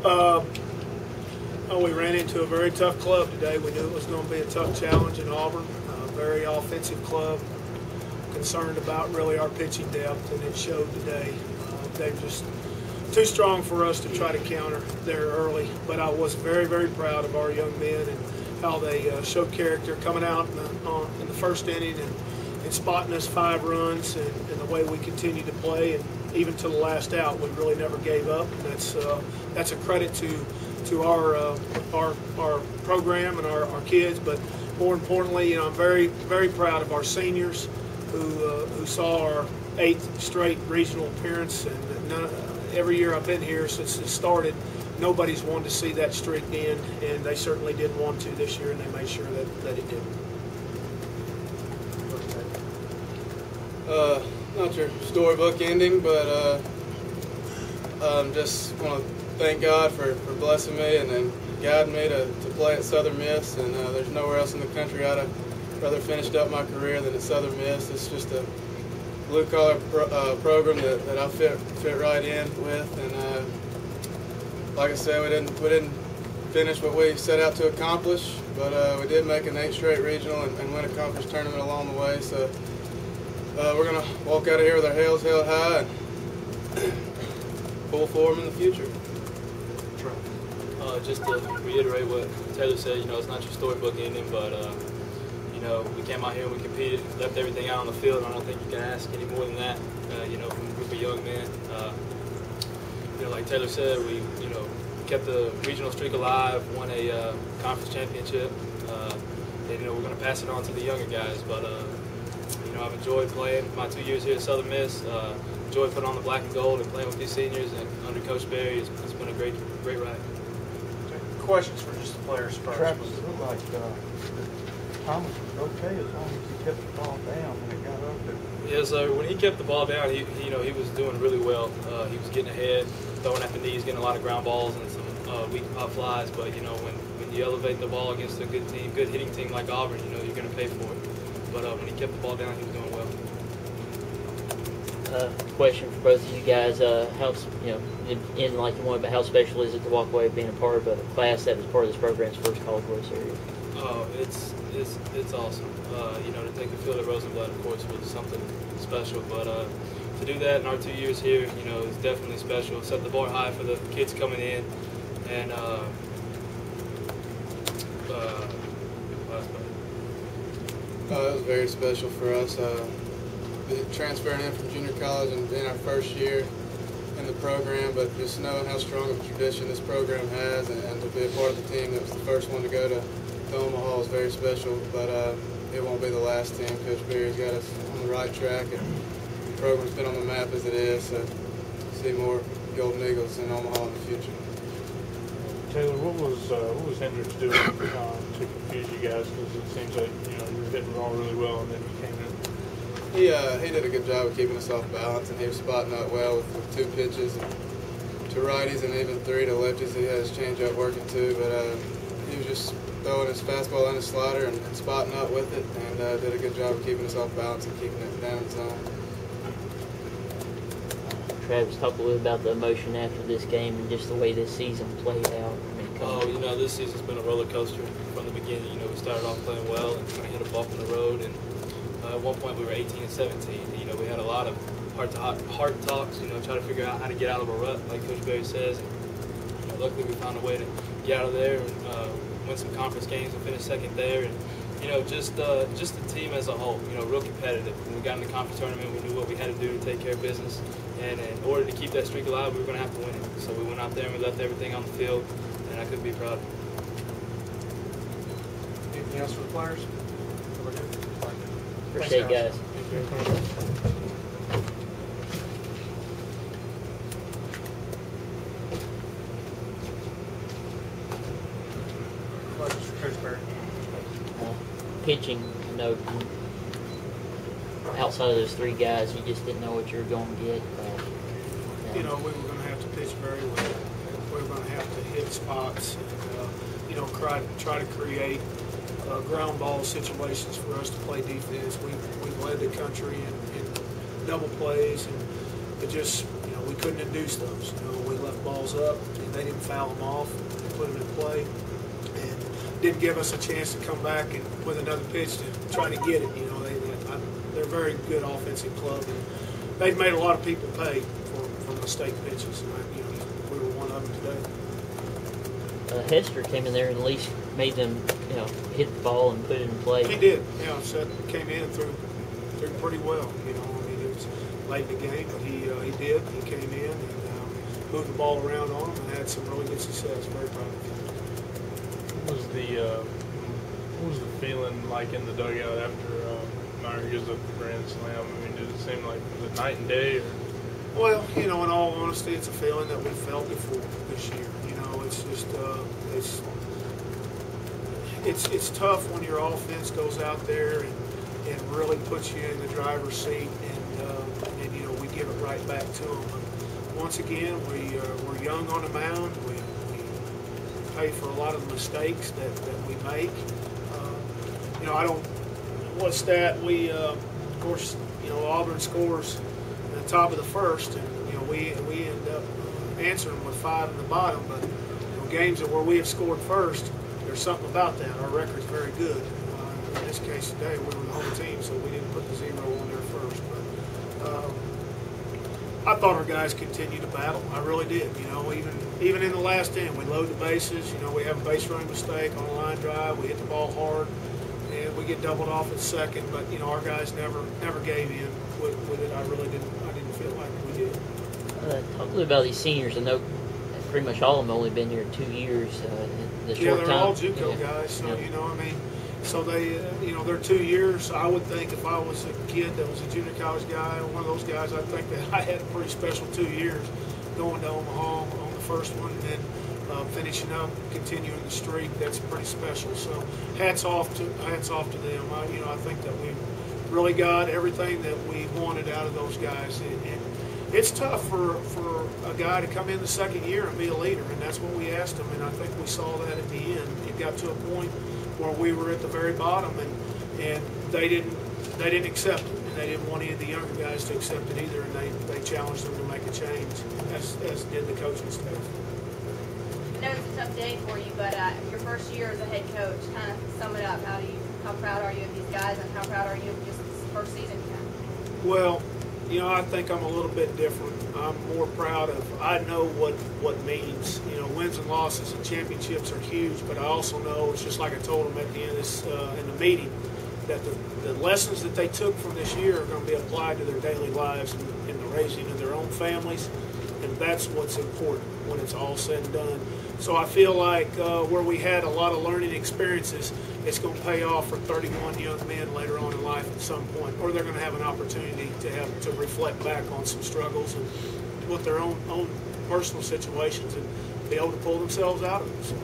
We ran into a very tough club today. We knew it was going to be a tough challenge in Auburn. Very offensive club. Concerned about really our pitching depth, and it showed today. They're just too strong for us to try to counter there early. But I was very, very proud of our young men and how they showed character coming out in the first inning and spotting us 5 runs, and the way we continued to play, and even to the last out, we really never gave up. And that's a credit to our program and our kids. But more importantly, I'm very, very proud of our seniors who saw our 8th straight regional appearance. And every year I've been here since it started, nobody's wanted to see that streak end, and they certainly didn't want to this year, and they made sure that it didn't. Not your storybook ending, but just want to thank God for blessing me and then guiding me to play at Southern Miss. And there's nowhere else in the country I'd have rather finished up my career than at Southern Miss. It's just a blue-collar program that I fit right in with. And like I said, we didn't finish what we set out to accomplish, but we did make an 8th straight regional and win a conference tournament along the way. So we're going to walk out of here with our heads held high and pull forward in the future. Just to reiterate what Taylor said, it's not your storybook ending, but we came out here and we competed, left everything out on the field, and I don't think you can ask any more than that, from a group of young men. Like Taylor said, we, kept the regional streak alive, won a conference championship, and, we're going to pass it on to the younger guys, but, I've enjoyed playing my 2 years here at Southern Miss, enjoyed putting on the black and gold and playing with these seniors, and under Coach Berry, it's been a great ride. Questions for just the players first. Travis, it looked like Thomas was okay as long as he kept the ball down when it got up there. Yeah, so when he kept the ball down, he was doing really well. He was getting ahead, throwing at the knees, getting a lot of ground balls and some weak pop flies. But when you elevate the ball against a good team, good hitting team like Auburn, you're going to pay for it. But when he kept the ball down, he was doing well. Question for both of you guys: how in like the one, but how special is it to walk away being a part of a class that was part of this program's first College World Series? Oh, it's awesome. To take the field at Rosenblatt, of course, was something special. But to do that in our 2 years here, is definitely special. Set the bar high for the kids coming in, and it was very special for us. Transferring in from junior college and being our first year in the program, but just knowing how strong of a tradition this program has, and to be a part of the team that was the first one to go to Omaha is very special. But it won't be the last team. Coach Berry's got us on the right track, and the program's been on the map as it is. So see more Golden Eagles in Omaha in the future. Taylor, what was Hendricks doing to confuse you guys? Because it seems like you were hitting the ball really well, and then you came in. He did a good job of keeping us off balance, and he was spotting out well with 2 pitches to righties and even 3 to lefties. He had his changeup working too, but he was just throwing his fastball and his slider and spotting out with it, and did a good job of keeping us off balance and keeping it down in the zone. Travis, talk a little about the emotion after this game and just the way this season played out. This season's been a roller coaster from the beginning. We started off playing well and trying to hit a ball from the road, and at one point we were 18-17. We had a lot of heart talks, trying to figure out how to get out of a rut, like Coach Berry says. And, luckily we found a way to get out of there and win some conference games and finish second there. And just the team as a whole, real competitive. When we got in the conference tournament, we knew what we had to do to take care of business. And in order to keep that streak alive, we were going to have to win it. So we went out there and we left everything on the field, and I couldn't be proud. Anything else for the players? Appreciate it, guys. Questions for Coach Berry? Pitching, outside of those 3 guys, you just didn't know what you were going to get. We were going to have to pitch very well. We were going to have to hit spots and, try to create ground ball situations for us to play defense. We've led the country in double plays, and it just, we couldn't induce those. We left balls up, and they didn't foul them off. They put them in play, and didn't give us a chance to come back and with another pitch to try to get it. You know, they're a very good offensive club, and they've made a lot of people pay for mistake pitches. And you know, we were one of them today. Hester came in there and at least made them, you know, hit the ball and put it in play. He did. Yeah, Seth came in and threw pretty well. You know, I mean, it was late in the game, but he did. He came in and moved the ball around on him and had some really good success. Very proud of him. What was the feeling like in the dugout after Meyer gives up the grand slam? I mean, did it seem like was it night and day? Or? Well, you know, in all honesty, it's a feeling that we felt before this year. You know, it's just it's tough when your offense goes out there and really puts you in the driver's seat, and you know, we give it right back to them. But once again, we're young on the mound. We pay for a lot of the mistakes that we make. You know, I don't. What's that? We of course, you know, Auburn scores at the top of the first, and you know, we end up answering with 5 in the bottom. But you know, games where we have scored first, there's something about that. Our record's very good. In this case today, we were the home team, so we didn't put the 0 on there first. But I thought our guys continued to battle. I really did. You know, even in the last inning, we load the bases. You know, we have a base running mistake on a line drive. We hit the ball hard, and we get doubled off at second. But you know, our guys never gave in with it. I didn't feel like we did. Talk a little about these seniors. I know pretty much all of them only been here 2 years. The Yeah, short they're time. all JUCO guys. So Yeah. you know, I mean, so they, you know, they're 2 years. I would think if I was a kid that was a junior college guy, one of those guys, I'd think that I had a pretty special 2 years going to Omaha on the first one, and then finishing up, continuing the streak. That's pretty special. So hats off to them. You know, I think that we really got everything that we wanted out of those guys, and it's tough for a guy to come in the second year and be a leader, and that's what we asked him, and I think we saw that at the end. It got to a point where we were at the very bottom, and they didn't accept it, and they didn't want any of the younger guys to accept it either, and they challenged them to make a change, as did the coaching staff. I know it's a tough day for you, but your first year as a head coach, kind of sum it up. How proud are you of these guys, and how proud are you of just this first season you had? Well, you know, I think I'm a little bit different. I'm more proud of, I know what means. You know, wins and losses and championships are huge, but I also know, it's just like I told them at the end of this, in the meeting, that the lessons that they took from this year are going to be applied to their daily lives and in the raising of their own families, and that's what's important when it's all said and done. So I feel like where we had a lot of learning experiences, it's going to pay off for 31 young men later on in life at some point, or they're going to have an opportunity to reflect back on some struggles and with their own personal situations and be able to pull themselves out of them. So